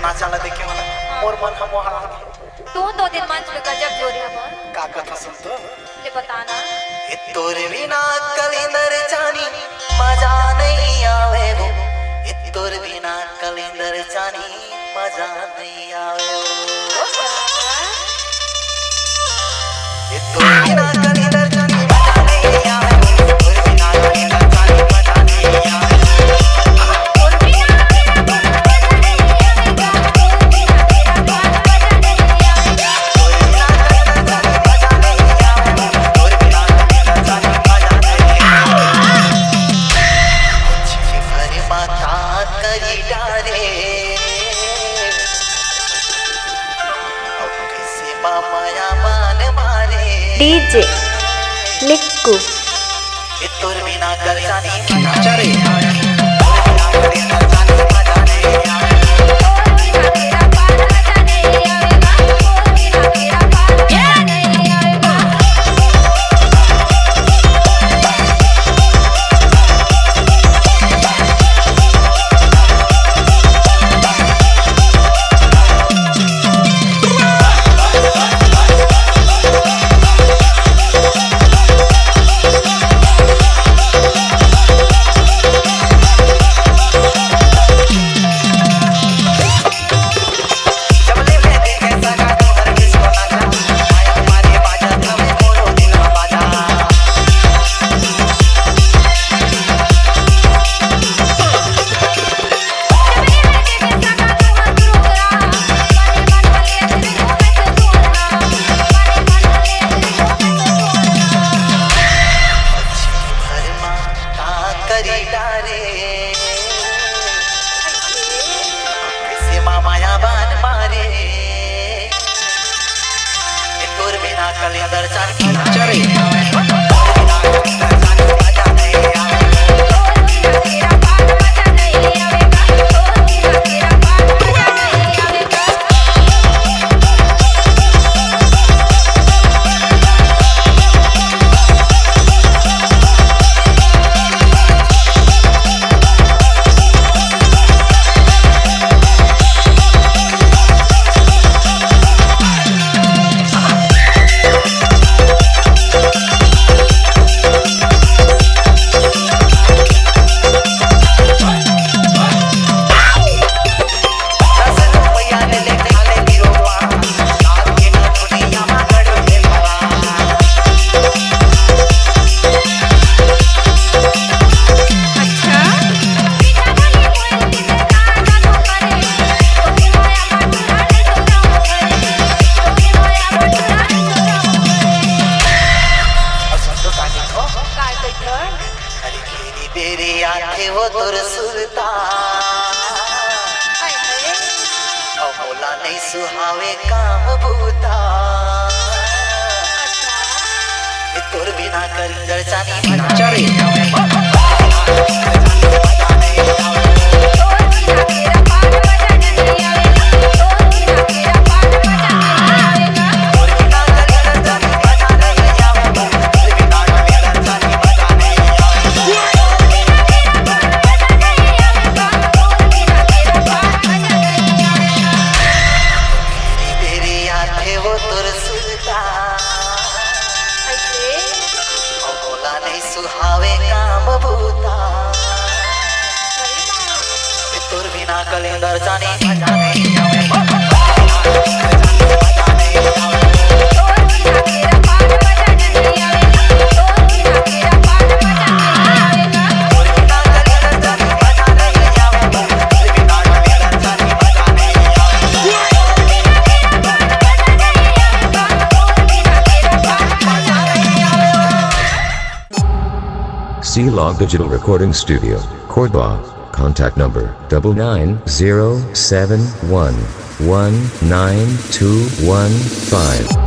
नाचा ला देखे वाला मोर मन हम वहां तू दो दिन मंच पे गजब जोरी है बोल का कथा सुन तो ले बताना ए तोरे बिना कलिंदर जानी मजा नहीं आवे वो ए तोरे बिना कलिंदर जानी मजा नहीं आवे वो ए तोरे बिना कलिंदर जानी मजा नहीं आवे वो तोरे बिना कलिंदर जानी मजा नहीं आवे डीजे लिक्कू तोर बिना कर जानी मजा रे कलिंदर जानी मजा रे तेरी आंखें वो तुर सुरता बोला नहीं सुहावे काम बूता तुर बिना कलिंदर जानी मजा रे सुहावे काम बूता तुर बिना कलिंदर जानी मजा नहीं आवे C-Log Digital Recording Studio, Cordoba. Contact number 9907119215.